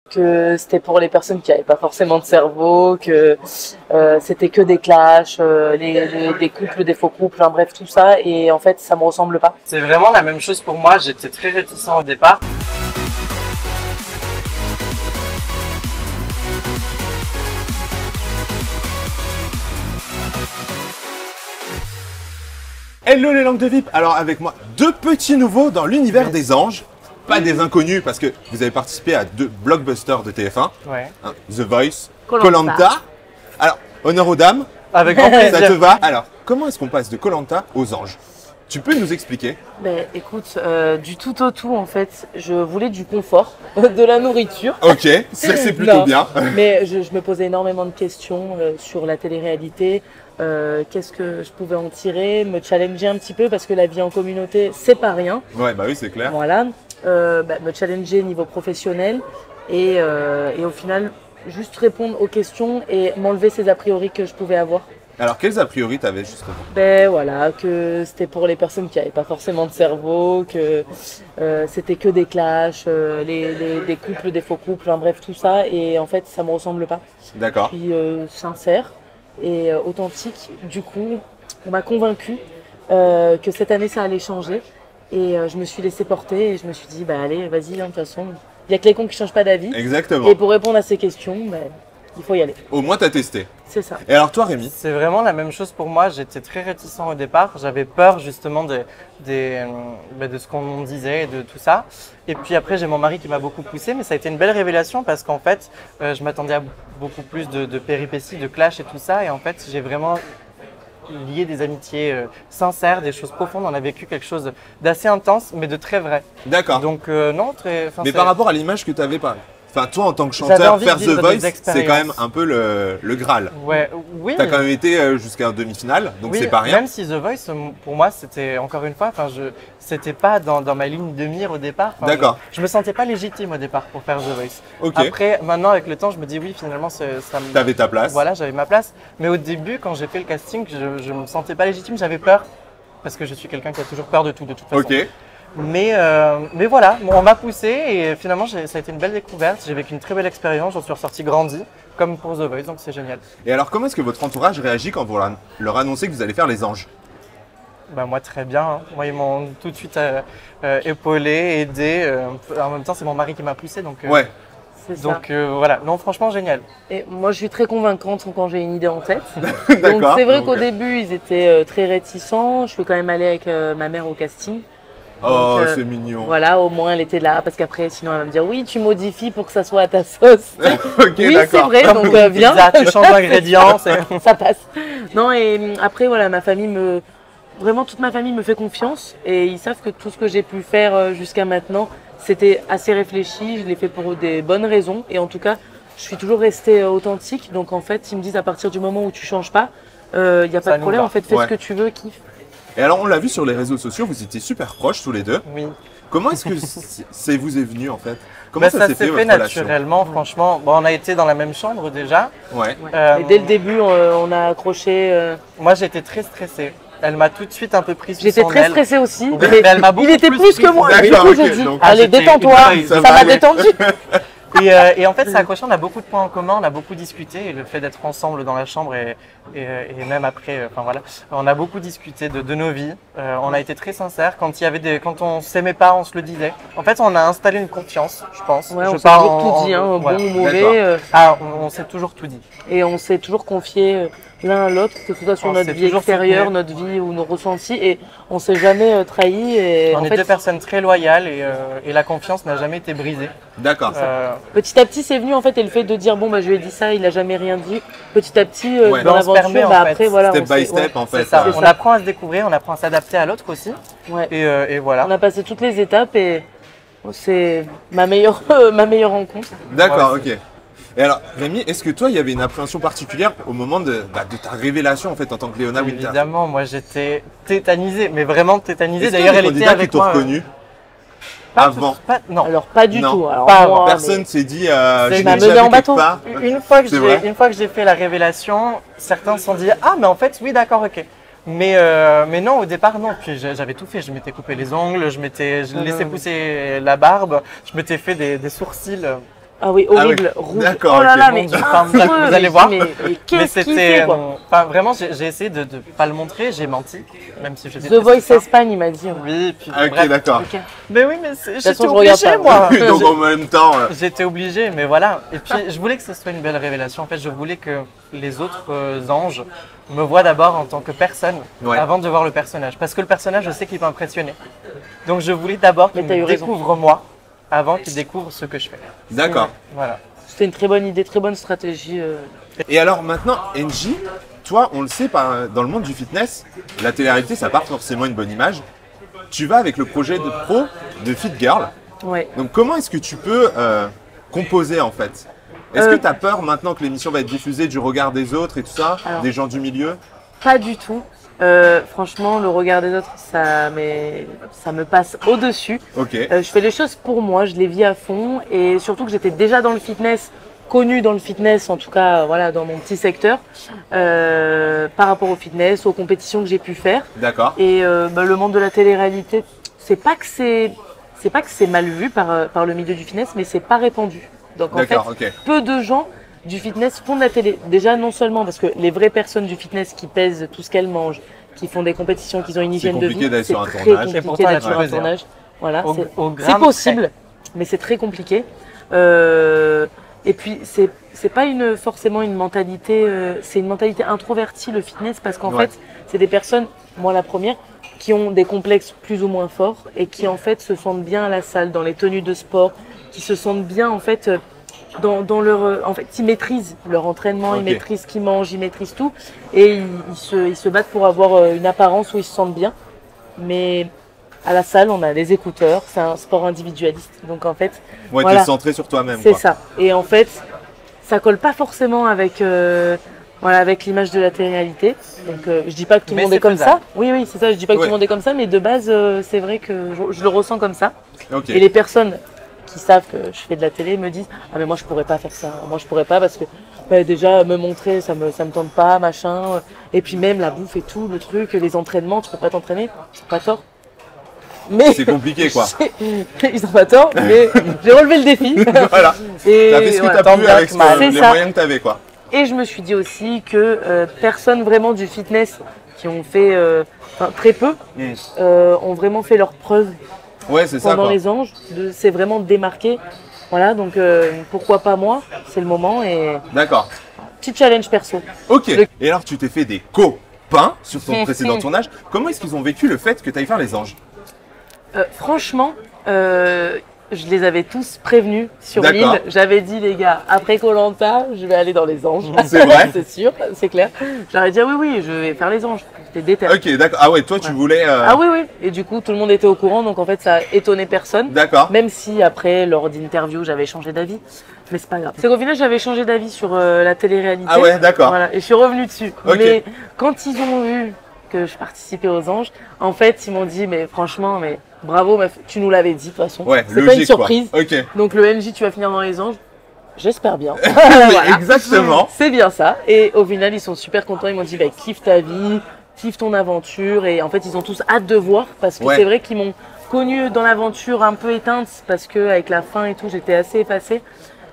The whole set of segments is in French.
que c'était pour les personnes qui n'avaient pas forcément de cerveau, que c'était que des clashs, des couples, des faux couples, hein, bref tout ça, et en fait ça me ressemble pas. C'est vraiment la même chose pour moi, j'étais très réticent au départ. Hello les langues de VIP. Alors avec moi, deux petits nouveaux dans l'univers des anges. Pas des inconnus parce que vous avez participé à 2 blockbusters de TF1. Ouais. Hein, The Voice, Koh Koh Lanta. Lanta. Alors, honneur aux dames, Avec grand ça te plaisir. va? Alors, comment est-ce qu'on passe de Koh Lanta aux anges? Tu peux nous expliquer? Ben écoute, du tout au tout en fait, je voulais du confort, de la nourriture. Ok, ça c'est plutôt Non. bien. Mais je me posais énormément de questions sur la télé-réalité, qu'est-ce que je pouvais en tirer, me challenger un petit peu parce que la vie en communauté c'est pas rien. Ouais, bah oui, c'est clair. Voilà, me challenger niveau professionnel et au final juste répondre aux questions et m'enlever ces a priori que je pouvais avoir. Alors, quels a priori t'avais justement? Ben voilà, que c'était pour les personnes qui n'avaient pas forcément de cerveau, que c'était que des clashs, des couples, des faux couples, hein, bref tout ça, et en fait ça me ressemble pas. D'accord. Je suis sincère et authentique. Du coup, on m'a convaincu que cette année ça allait changer. Et je me suis laissée porter et je me suis dit, bah allez, vas-y, hein, de toute façon, il n'y a que les cons qui ne changent pas d'avis. Exactement. Et pour répondre à ces questions, ben, il faut y aller. Au moins, t'as testé. C'est ça. Et alors toi, Rémi? C'est vraiment la même chose pour moi, j'étais très réticent au départ, j'avais peur justement de ce qu'on disait et de tout ça. Et puis après j'ai mon mari qui m'a beaucoup poussé, mais ça a été une belle révélation parce qu'en fait je m'attendais à beaucoup plus de péripéties, de clash et tout ça. Et en fait j'ai vraiment lié des amitiés sincères, des choses profondes, on a vécu quelque chose d'assez intense mais de très vrai. D'accord. Donc non, Mais par rapport à l'image que t'avais pas. Enfin, toi en tant que J'avais chanteur, envie de faire The vivre des Voice, c'est expériences. quand même un peu le Graal. Ouais, oui. T'as quand même été jusqu'à demi-finale, donc Oui, c'est pas rien. même si The Voice, pour moi, c'était encore une fois, c'était pas dans ma ligne de mire au départ. D'accord. Je me sentais pas légitime au départ pour faire The Voice. Ok. Après, maintenant, avec le temps, je me dis oui, finalement, ça me. T'avais ta place. Voilà, j'avais ma place. Mais au début, quand j'ai fait le casting, je me sentais pas légitime, j'avais peur. Parce que je suis quelqu'un qui a toujours peur de tout, de toute façon. Ok. Mais voilà, bon, on m'a poussé et finalement, ça a été une belle découverte. J'ai vécu une très belle expérience, j'en suis ressorti grandi, comme pour The Voice, donc c'est génial. Et alors, comment est-ce que votre entourage réagit quand vous leur annoncez que vous allez faire les anges? Bah moi très bien, hein. Moi ils m'ont tout de suite épaulé, aidé. En même temps c'est mon mari qui m'a poussé donc. Ouais. C'est ça. Donc voilà, non franchement génial. Et moi, je suis très convaincante quand j'ai une idée en tête. Donc D'accord. c'est vrai Donc, qu'au début, ils étaient très réticents. Je suis quand même allée avec ma mère au casting. Oh, Donc, c'est mignon. Voilà, au moins elle était là, parce qu'après, sinon elle va me dire oui, tu modifies pour que ça soit à ta sauce. Ok, Oui, c'est d'accord. vrai, Comme donc pour une viens, pizza, tu changes d'ingrédients. ça passe. Non, et après, voilà, vraiment toute ma famille me fait confiance et ils savent que tout ce que j'ai pu faire jusqu'à maintenant, c'était assez réfléchi, je l'ai fait pour des bonnes raisons et en tout cas, je suis toujours restée authentique. Donc en fait, ils me disent à partir du moment où tu changes pas, il n'y a pas Ça de nous problème, va. en fait, fais Ouais. ce que tu veux, kiffe. Et alors, on l'a vu sur les réseaux sociaux, vous étiez super proches tous les deux. Oui. Comment est-ce que c'est vous est venu en fait? Comment Bah, ça ça s'est s'est fait fait votre relation? naturellement, franchement. Bon, on a été dans la même chambre déjà. Ouais. Ouais. Et dès le début, on a accroché. Moi j'étais très stressée. Elle m'a tout de suite un peu prise sous J'étais son très aile. stressée aussi. Oui, mais mais elle m'a beaucoup il était plus que moi. Du D'accord, coup, ok, j'ai dit, donc, allez, j'étais détends-toi, une ça va m'a aller. détendu. Et en fait, ça a accroché, on a beaucoup de points en commun, on a beaucoup discuté, et le fait d'être ensemble dans la chambre et même après, enfin voilà, on a beaucoup discuté de nos vies, on a été très sincères, quand on s'aimait pas, on se le disait. En fait, on a installé une confiance, je pense. Ouais, Je on s'est pars toujours tout dit, hein, voilà. bon ou D'accord. mauvais. On s'est toujours tout dit. Et on s'est toujours confié l'un à l'autre, que ce soit sur On notre s'est vie toujours extérieure, soutenu. notre vie ou nos ressentis. Et on s'est jamais trahi. Et On en est fait, deux personnes très loyales et la confiance n'a jamais été brisée. D'accord. petit à petit, c'est venu en fait. Et le fait de dire, bon, bah, je lui ai dit ça, il a jamais rien dit. Petit à petit, Ouais. dans On se permet, l'aventure, en bah, fait. après, voilà. Step on by s'est- step en fait. C'est ça, C'est on ça. apprend à se découvrir, on apprend à s'adapter à l'autre aussi. Ouais. Et voilà. On a passé toutes les étapes et c'est ma meilleure, ma meilleure rencontre. D'accord, Ouais, ok. Et alors, Rémi, est-ce que toi, il y avait une appréhension particulière au moment de ta révélation en fait en tant que Léona Winter? Évidemment, moi j'étais tétanisée, mais vraiment tétanisée. Est-ce qu'il y D'ailleurs, a elle des était candidats qui avec t'ont moi. reconnu Pas avant? tous, pas- non. Alors, pas du Non. tout. Alors, Pas moi, Personne mais- s'est dit, C'est je m'a l'ai mené déjà en vu quelque bateau. part. Une fois que C'est vrai j'ai fait la révélation, certains se sont dit ah mais en fait oui d'accord ok. Mais non au départ non. Puis j'avais tout fait. Je m'étais coupé les ongles, je laissais pousser la barbe, je m'étais fait des sourcils Ah oui, horrible, rouge. D'accord, oh là ok. là, Mon mais Dieu, enfin, affreux, vous allez mais voir. Mais Mais qu'est-ce qu'il c'était. fait, quoi. Enfin, vraiment, j'ai essayé de ne pas le montrer, j'ai menti, même si je The Voice Espagne, il m'a dit. Oui, puis Ah, ok, bref. d'accord. Ok. Mais oui, mais j'étais façon, je regarde obligée, pas. moi. Donc en même temps, J'étais obligée, mais voilà. Et puis, je voulais que ce soit une belle révélation. En fait, je voulais que les autres anges me voient d'abord en tant que personne, Ouais. avant de voir le personnage. Parce que le personnage, je sais qu'il peut impressionner. Donc, je voulais d'abord Mais qu'il t'as eu me raison. découvre moi, avant qu'il découvre ce que je fais. d'accord. Voilà. C'était une très bonne idée, très bonne stratégie. Et alors maintenant, NJ, toi, on le sait, dans le monde du fitness, la télé-réalité, ça part forcément une bonne image. Tu vas avec le projet de pro de Fit Girl. Ouais. Donc comment est-ce que tu peux composer en fait? Est-ce que tu as peur maintenant que l'émission va être diffusée du regard des autres et tout ça, Alors. des gens du milieu? Pas du tout. Franchement, le regard des autres, ça me passe au-dessus. Ok, Je fais les choses pour moi, je les vis à fond et surtout que j'étais déjà dans le fitness, connue dans le fitness, en tout cas voilà, dans mon petit secteur, par rapport au fitness, aux compétitions que j'ai pu faire. d'accord. Et le monde de la télé-réalité, c'est pas que c'est mal vu par le milieu du fitness, mais c'est pas répandu. Donc en fait, D'accord, ok. peu de gens du fitness font de la télé. Déjà non seulement parce que les vraies personnes du fitness qui pèsent tout ce qu'elles mangent, qui font des compétitions, qui ont une hygiène de compliqué vie, d'être c'est sur un très tournage. compliqué Et pourtant, d'être elle sur un faisait, tournage. Voilà, Au c'est gramme possible, mais c'est très compliqué. Et puis c'est pas forcément une mentalité, c'est une mentalité introvertie le fitness parce qu'en Ouais. fait c'est des personnes, moi la première, qui ont des complexes plus ou moins forts et qui en fait se sentent bien à la salle, dans les tenues de sport, qui se sentent bien en fait dans leur, en fait ils maîtrisent leur entraînement, Ok. ils maîtrisent ce qu'ils mangent, ils maîtrisent tout et ils se battent pour avoir une apparence où ils se sentent bien. Mais à la salle, on a des écouteurs, c'est un sport individualiste. Donc en fait, Ouais, voilà. t'es centré sur toi-même. c'est quoi. ça. Et en fait, ça colle pas forcément avec, avec l'image de la télé-réalité. Donc je dis pas que tout le Mais monde c'est est comme faisable. ça. Oui, oui, c'est ça. Je dis pas que Ouais. tout le monde est comme ça, mais de base, c'est vrai que je le ressens comme ça. Ok. Et les personnes qui savent que je fais de la télé me disent ah mais moi je pourrais pas faire ça. Moi je pourrais pas parce que bah, déjà me montrer ça me tente pas machin. Et puis même la bouffe et tout, le truc, les entraînements, tu peux pas t'entraîner. Pas tort. Mais C'est compliqué quoi. ils ont pas tort, mais j'ai relevé le défi. Voilà. Et, T'as fait ce que voilà. t'as tant pu bien avec que mal. C'est les ça. moyens que t'avais quoi. Et je me suis dit aussi que personnes vraiment du fitness qui ont fait, enfin très peu, ont vraiment fait leurs preuves Ouais, c'est ça pendant quoi. les anges. C'est vraiment démarqué. Voilà, donc pourquoi pas moi, c'est le moment et D'accord. petit challenge perso. Ok. Le- Et alors, tu t'es fait des copains sur ton précédent tournage. Comment est-ce qu'ils ont vécu le fait que tu ailles faire les anges? Franchement, je les avais tous prévenus sur D'accord. l'île. J'avais dit les gars, après Koh-Lanta, je vais aller dans les anges. C'est vrai C'est sûr, c'est clair. J'aurais dit ah oui, oui, je vais faire les anges. J'étais déter. Ok, d'accord. Ah ouais, toi, tu Ouais. voulais. Ah oui, oui. Et du coup, tout le monde était au courant, donc en fait, ça a étonné personne. D'accord. Même si après, lors d'interviews, j'avais changé d'avis. Mais c'est pas grave. C'est qu'au final, j'avais changé d'avis sur la télé-réalité. Ah ouais, d'accord. Voilà, et je suis revenue dessus. Ok. Mais quand ils ont vu que je participais aux anges, en fait, ils m'ont dit, mais franchement, mais bravo, meuf, tu nous l'avais dit de toute façon. Ouais, c'est pas une logique quoi. surprise. Ok. Donc le NJ, tu vas finir dans les anges. J'espère bien. Mais Voilà. exactement. C'est bien ça. Et au final, ils sont super contents. Ils m'ont dit, bah, kiffe ta vie, kiffe ton aventure. Et en fait, ils ont tous hâte de voir parce que Ouais. c'est vrai qu'ils m'ont connue dans l'aventure un peu éteinte parce que avec la fin et tout, j'étais assez effacée.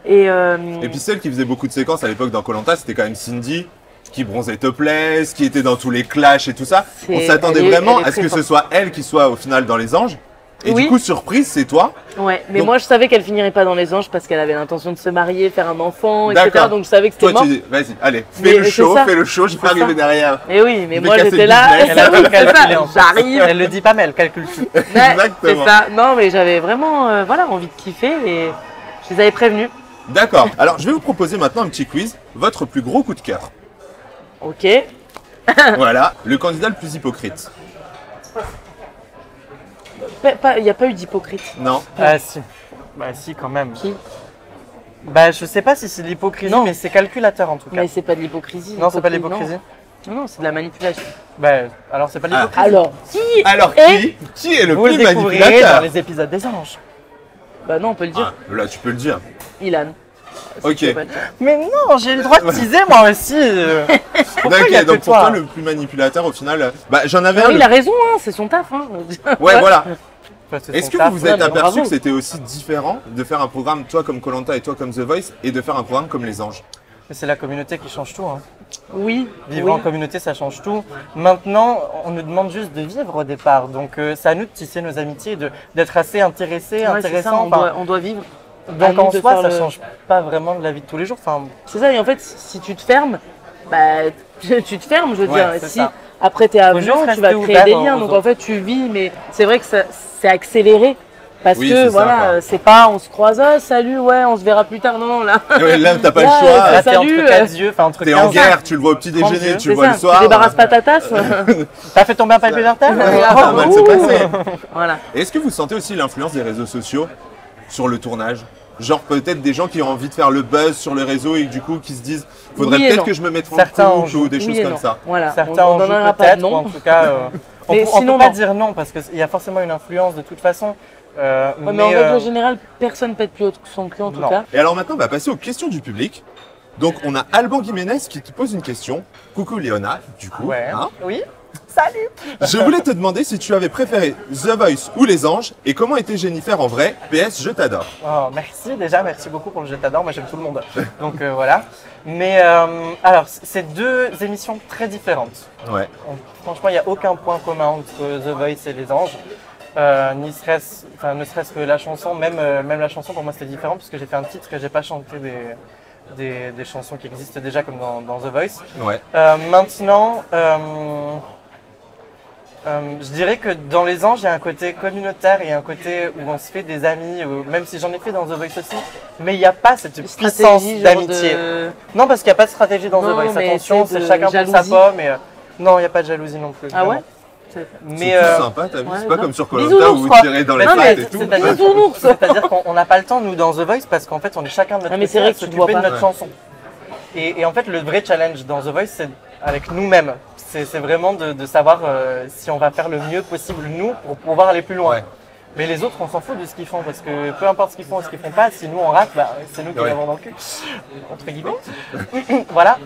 Et Et puis celle qui faisait beaucoup de séquences à l'époque dans Koh Lanta, c'était quand même Cindy, qui bronzait topless, qui était dans tous les clashs et tout ça. On s'attendait elle est vraiment à ce très que ce forte. soit elle qui soit au final dans les anges. Et Oui. du coup, surprise, c'est toi. ouais, mais Donc- moi je savais qu'elle finirait pas dans les anges parce qu'elle avait l'intention de se marier, faire un enfant, etc. D'accord. Donc je savais que c'était Toi, mort. tu dis, vas-y, allez, Mais fais le c'est show, ça. fais le show, je vais C'est arriver ça. derrière. Et oui, mais Je vais moi casser j'étais le là. business. Elle a Oui, tout c'est ça, calculé en fait. j'arrive. Elle le dit pas, mais elle calcule tout. Ouais, Exactement. c'est ça. Non, mais j'avais vraiment voilà, envie de kiffer et je les avais prévenus. D'accord. Alors, je vais vous proposer maintenant un petit quiz. Votre plus gros coup de cœur. Ok. Voilà, le candidat le plus hypocrite. Il n'y a pas eu d'hypocrite. Non. Ah si. Bah si quand même. Qui Bah je sais pas si c'est de l'hypocrisie, Non. mais c'est calculateur en tout cas. Mais c'est pas de l'hypocrisie. Non, c'est pas de l'hypocrisie. Non, non, c'est de la manipulation. Bah alors c'est pas de Ah. l'hypocrisie. Alors, qui Alors, Et qui est le Vous le plus découvrirez dans manipulateur? les épisodes des anges. Bah non, on peut le dire. Ah, là, tu peux le dire. Ilan. Si Ok. tu veux pas le dire. Mais non, j'ai le droit de teaser moi aussi. Pourquoi il y a Ok, donc que pour toi, toi le plus manipulateur, au final, bah, j'en avais Non, un. il a raison, hein, c'est son taf. Hein. Ouais, voilà. fasse Est-ce son que taf. vous vous êtes Ouais, mais aperçu bravo. que c'était aussi différent de faire un programme, toi comme koh et toi comme The Voice, et de faire un programme comme Les Anges? Mais c'est la communauté qui change tout. Hein. Oui. Vivre oui. en communauté, ça change tout. Maintenant, on nous demande juste de vivre au départ. Donc, c'est à nous de tisser nos amitiés, d'être assez intéressés, Ouais, c'est ça, intéressants. on doit vivre. À Donc, nous en de soi, faire ça le- change pas vraiment de la vie de tous les jours. Enfin, C'est ça, et en fait, si tu te fermes, bah, tu te fermes, je veux Ouais, dire. c'est Si ça. après t'es Faut juste avenant, tu rester vas créer ouvert des aux liens. Donc autres. en fait, tu vis, mais c'est vrai que c'est accéléré. Parce Oui, que c'est ça, voilà, quoi. c'est pas on se croise, ah, salut, ouais, on se verra plus tard. Non, non, là. Ouais, là, t'as pas le Là, choix. là, t'es salut, entre quatre yeux, enfin entre T'es en 15 guerre, tu le vois au petit déjeuner, Dieu, tu le C'est vois ça, le soir. tu débarrasses pas ta tasse. T'as fait tomber un papier par terre Ça va mal se passer. Voilà. Et est-ce que vous sentez aussi l'influence des réseaux sociaux sur le tournage? Genre peut-être des gens qui ont envie de faire le buzz sur les réseaux et du coup qui se disent faudrait Oui et peut-être non. que je me mette en Certains en couche jouent. ou des Oui choses et comme non. ça. Voilà. Certains on en n'en jouent aura pas de peut-être, ou nom. en tout cas, on Mais peut sinon, pas non. dire non parce qu'il y a forcément une influence de toute façon. Ouais, mais en règle générale, personne pète plus haut que son cul en tout Non. cas. Et alors maintenant on va passer aux questions du public. Donc on a Alban Jiménez qui te pose une question. Coucou Léona, du coup. Ouais. hein. Oui. Salut. Je voulais te demander si tu avais préféré The Voice ou Les Anges et comment était Jennifer en vrai. PS, je t'adore. Oh, merci déjà, merci beaucoup pour le Je t'adore. Moi j'aime tout le monde. Donc voilà. Mais alors, c'est deux émissions très différentes. Ouais. Franchement, il n'y a aucun point commun entre The Voice et Les Anges. Ne serait-ce que la chanson, même la chanson pour moi c'était différent parce que j'ai fait un titre et j'ai pas chanté des chansons qui existent déjà comme dans The Voice. Ouais. Maintenant, je dirais que dans Les Anges, il y a un côté communautaire et un côté où on se fait des amis, même si j'en ai fait dans The Voice aussi, mais il n'y a pas cette puissance Stratégie, genre d'amitié. de- Non, parce qu'il n'y a pas de stratégie dans Non, The Voice. mais Attention, c'est c'est de chacun pour sa jalousie. pomme. Et, non, il n'y a pas de jalousie non plus. Ah ouais vraiment. C'est- Mais C'est tout sympa, t'as vu? ouais, c'est pas grave. comme sur Bisous, Koh-Lanta où ours, vous quoi. tirez dans les Non, mais pattes et tout. c'est-à-dire- Bisounours. C'est-à-dire qu'on n'a pas le temps, nous, dans The Voice, parce qu'en fait, on est chacun de notre Ah, mais côté c'est vrai à que tu te s'occuper vois de pas. notre Ouais. chanson. Et en fait, le vrai challenge dans The Voice, c'est avec nous-mêmes. C'est vraiment de savoir si on va faire le mieux possible, nous, pour pouvoir aller plus loin. Ouais. Mais les autres, on s'en fout de ce qu'ils font, parce que peu importe ce qu'ils font ou ce qu'ils font pas, si nous on rate, bah, c'est nous qui Ouais. l'avons dans le cul, entre guillemets. Voilà.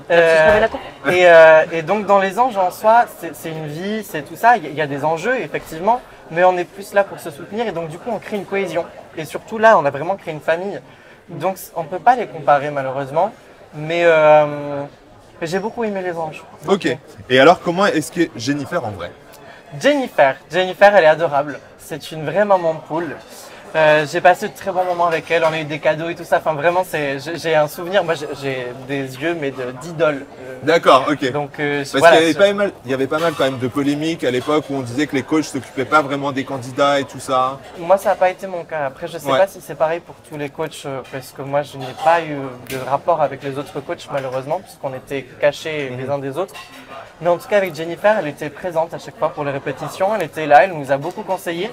Et donc dans Les Anges en soi, c'est une vie, c'est tout ça, il y a des enjeux effectivement, mais on est plus là pour se soutenir et donc du coup on crée une cohésion. Et surtout là, on a vraiment créé une famille. Donc on ne peut pas les comparer malheureusement, mais j'ai beaucoup aimé Les Anges. Ok. Et alors comment est-ce que Jennifer en vrai? Jennifer, elle est adorable. C'est une vraie maman poule. J'ai passé de très bons moments avec elle, on a eu des cadeaux et tout ça. Enfin, vraiment, j'ai un souvenir. Moi, j'ai des yeux, mais d'idole. D'accord, ok. Donc, Parce voilà. il y avait pas mal quand même de polémiques à l'époque où on disait que les coachs s'occupaient pas vraiment des candidats et tout ça. Moi, ça n'a pas été mon cas. Après, je sais Ouais. pas si c'est pareil pour tous les coachs, parce que moi, je n'ai pas eu de rapport avec les autres coachs, malheureusement, puisqu'on était cachés les uns des autres. Mais en tout cas, avec Jennifer, elle était présente à chaque fois pour les répétitions. Elle était là, elle nous a beaucoup conseillé.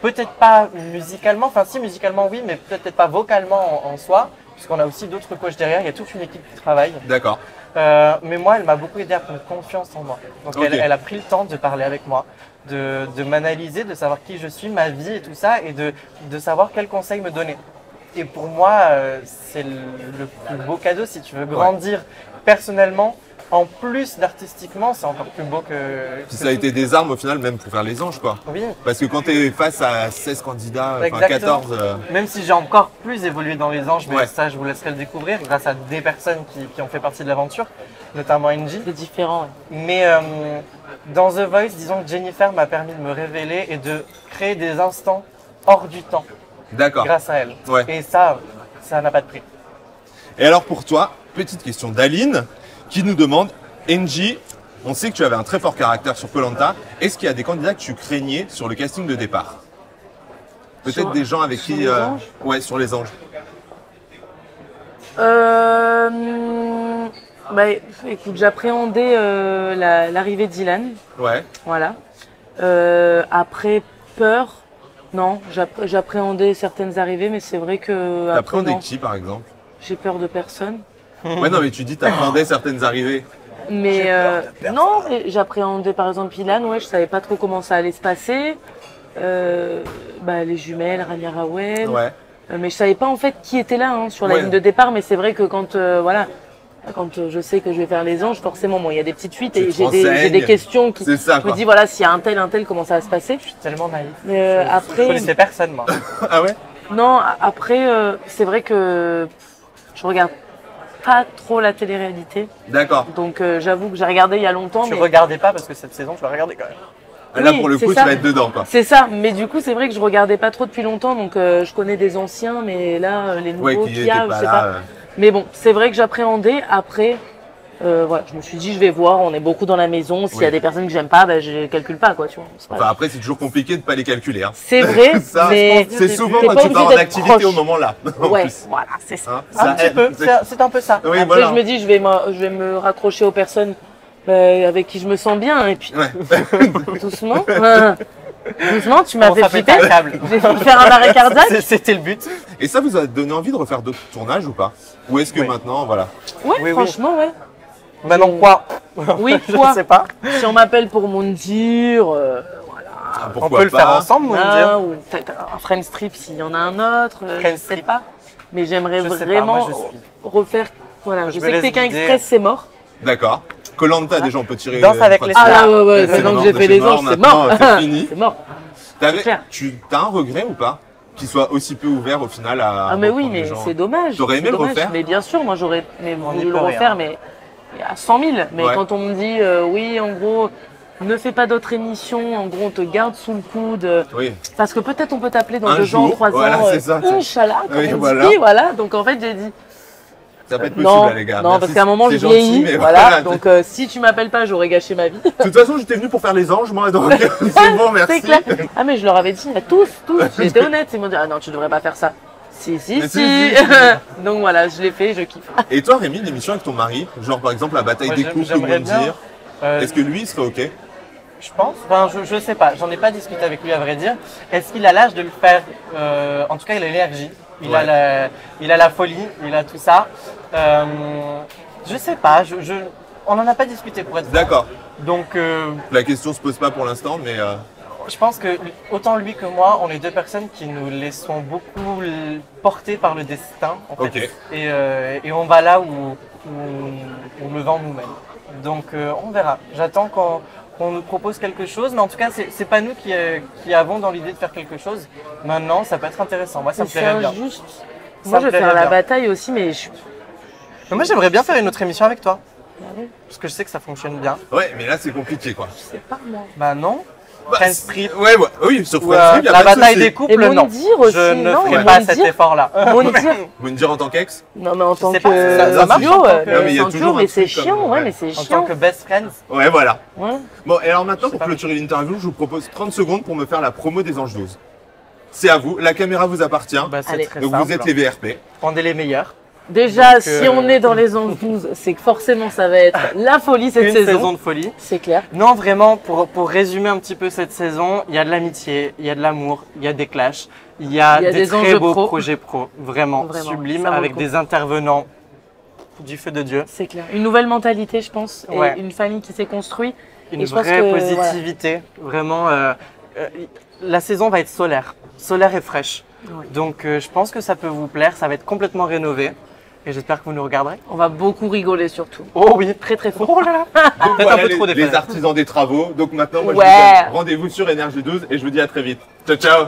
Peut-être pas musicalement, enfin si musicalement oui, mais peut-être pas vocalement en soi, puisqu'on a aussi d'autres coachs derrière, il y a toute une équipe qui travaille. D'accord. Mais moi, elle m'a beaucoup aidé à prendre confiance en moi. Donc Ok. elle a pris le temps de parler avec moi, de m'analyser, de savoir qui je suis, ma vie et tout ça, et de savoir quels conseils me donner. Et pour moi, c'est le plus beau cadeau si tu veux grandir personnellement. En plus d'artistiquement, c'est encore plus beau que. Puis ça a été des armes au final même pour faire les anges quoi. Oui, Parce que quand tu es face à 16 candidats, enfin exactement. 14, Même si j'ai encore plus évolué dans les anges, mais Ouais. ça je vous laisserai le découvrir grâce à des personnes qui ont fait partie de l'aventure, notamment Angie. C'est différent. Ouais. Mais dans The Voice, disons que Jennifer m'a permis de me révéler et de créer des instants hors du temps d'accord. grâce à elle. Ouais. Et ça n'a pas de prix. Et alors pour toi, petite question d'Aline qui nous demande, Angie, on sait que tu avais un très fort caractère sur Koh-Lanta. Est-ce qu'il y a des candidats que tu craignais sur le casting de départ? Peut-être Sur- des gens avec sur qui... les anges ouais, sur les anges. Bah, écoute, j'appréhendais l'arrivée d'Ilan. Ouais. Voilà. Après, peur. Non, j'appréhendais certaines arrivées, mais c'est vrai que. après, T'appréhendais non, qui par exemple? j'ai peur de personne. Ouais, non, mais tu dis t'appréhendais certaines arrivées. Mais non, mais j'appréhendais par exemple Ilan, ouais, je savais pas trop comment ça allait se passer. Bah, les jumelles, Rania Rawen. Ouais. Mais je savais pas en fait qui était là hein, sur la Ouais. ligne de départ, mais c'est vrai que quand voilà, Quand je sais que je vais faire les anges, forcément, bon, il y a des petites fuites Tu et te j'ai renseignes. des questions qui C'est ça, je me quoi. dis voilà s'il y a un tel, comment ça va se passer. Tellement naïf. Mais Je après, connaissais personne, moi. Ah ouais? non, après c'est vrai que je regarde pas trop la télé-réalité, D'accord. donc j'avoue que j'ai regardé il y a longtemps. Tu mais... regardais pas parce que cette saison, tu l'as regardé quand même. Là, Oui, pour le c'est coup, ça. tu vas être dedans, quoi. C'est ça, mais du coup c'est vrai que je regardais pas trop depuis longtemps, donc je connais des anciens, mais là les Ouais, nouveaux qui qu'il y n'était a, je pas sais là. pas. Mais bon, c'est vrai que j'appréhendais. Après, voilà, je me suis dit, je vais voir. On est beaucoup dans la maison. S'il y a Oui. des personnes que j'aime pas, ben, je calcule pas, quoi. Tu vois. C'est pas Enfin, grave. après, c'est toujours compliqué de pas les calculer. Hein. C'est vrai, Ça, mais c'est souvent t'es quand pas tu pars en obligé d'être activité proche. au moment-là. en Ouais, plus. voilà, c'est ça. Hein, Un ça petit aide. peu, c'est un peu ça. Oui, Après, voilà. je me dis, je vais me raccrocher aux personnes avec qui je me sens bien, et puis Ouais. doucement. Doucement, tu m'as On fait s'appelle flipper. un câble. J'ai failli faire un arrêt cardiaque. C'était le but. Et ça vous a donné envie de refaire d'autres tournages ou pas? Ou est-ce que Oui. maintenant, voilà. Ouais, Oui, oui. franchement, ouais. Maintenant quoi? Oui, Je quoi sais pas. Si on m'appelle pour mon dire, Ah, On pourquoi peut le pas faire ensemble, moi, me là, dire. ou peut-être un friend strip s'il y en a un autre, je Friend sais strip. pas. Mais j'aimerais Je sais pas, vraiment moi, je suis. refaire. Voilà, Je je me sais que laisse Pékin guider. Express c'est mort. D'accord. Koh-Lanta, déjà, on peut tirer. Danse avec une les phrase. Ah stars. là, ouais, C'est maintenant mort, que j'ai fait les mort, anges, c'est maintenant, mort. c'est fini. C'est mort. C'est clair. Tu as un regret ou pas? Qu'il soit aussi peu ouvert au final à. Ah mais oui, reprendre les mais gens. c'est dommage. T'aurais aimé c'est le dommage. refaire? Mais bien sûr, moi j'aurais On voulu y le peut rien. refaire, mais à 100 000. Mais Ouais. quand on me dit, oui, en gros, ne fais pas d'autres émissions, en gros, on te garde sous le coude. Oui. Parce que peut-être on peut t'appeler dans Un 2 ans, jour, 3 voilà, ans. c'est ça, c'est- Inch'Allah, comme Oui, on voilà. dit. Voilà. Donc en fait, j'ai dit. Ça peut être possible, Non, là, les gars. non, Merci, parce qu'à un moment, je c'est gentil, vieillis. mais Voilà. Donc si tu m'appelles pas, j'aurais gâché ma vie. De toute façon, j'étais venu pour faire les anges, moi, donc c'est bon, merci. C'est clair. Ah mais je leur avais dit à tous. J'étais honnête. Ils m'ont dit, ah non, tu devrais pas faire ça. Si, Mais si. si. Donc voilà, je l'ai fait, je kiffe. Et toi, Rémi, l'émission avec ton mari, genre par exemple la bataille Moi, des couples ou j'aimerais bien. dire, est-ce que lui il serait ok? Je pense. Enfin, je sais pas. J'en ai pas discuté avec lui à vrai dire. Est-ce qu'il a l'âge de le faire? En tout cas, il a l'énergie. Il a la folie. Il a tout ça. Je sais pas. On en a pas discuté pour être franc. D'accord. Donc, La question se pose pas pour l'instant, mais je pense que autant lui que moi, on est deux personnes qui nous laissons beaucoup porter par le destin. En fait. Ok. Et on va là où le vent nous mène. Donc, on verra. J'attends qu'on nous propose quelque chose, mais en tout cas, c'est pas nous qui avons dans l'idée de faire quelque chose. Maintenant, ça peut être intéressant. Moi, ça me C'est plairait bien. injuste. Ça Moi, me je vais faire plairait la bien. bataille aussi, mais je Mais moi, j'aimerais bien faire une autre émission avec toi. oui. Parce que je sais que ça fonctionne bien. ouais, mais là c'est compliqué quoi. sais pas moi. Bah non. Bah, Friends Strip. Ouais, ouais, oui, sur Ou, Friends Strip, y a la pas de bataille souci. des couples, Et non. Moundir aussi, Je ne non, ferai mais pas Moundir- cet effort-là. Moundir. Vous me dire en tant qu'ex? Non, mais en tant sais que pas si ça marche duo, en tant que- Non, mais il y a c'est un toujours duo, un mais c'est truc comme- chiant, ouais, ouais. mais c'est En tant chiant. que best friends. Ouais, voilà. Ouais. Bon, et alors maintenant Je sais pour pas. clôturer l'interview, je vous propose 30 secondes pour me faire la promo des Anges 12. C'est à vous, la caméra vous appartient. Bah, c'est Allez. très Donc simple. vous êtes les VRP. Prendez les meilleurs. Déjà, Donc, si on est dans les Anges 12, c'est que forcément ça va être la folie cette Une saison. saison de folie. C'est clair. Non, vraiment, pour résumer un petit peu cette saison, il y a de l'amitié, il y a de l'amour, il y a des clashs, il y a des très enjeux beaux pro. projets pro, vraiment, Vraiment, sublimes, ça vaut le avec coup. des intervenants du feu de Dieu. C'est clair. Une nouvelle mentalité, je pense, Ouais. et une famille qui s'est construite. Une Et je pense vraie que, positivité, vraiment. La saison va être solaire et fraîche. Ouais. Donc je pense que ça peut vous plaire, ça va être complètement rénové. Et j'espère que vous nous regarderez. On va beaucoup rigoler surtout. Oh oui, Très très fort. oh là là. Donc Peut-être un peu trop les défait. artisans des travaux. Donc maintenant, moi je Ouais. vous donne rendez-vous sur Énergie 12 et je vous dis à très vite. Ciao, ciao.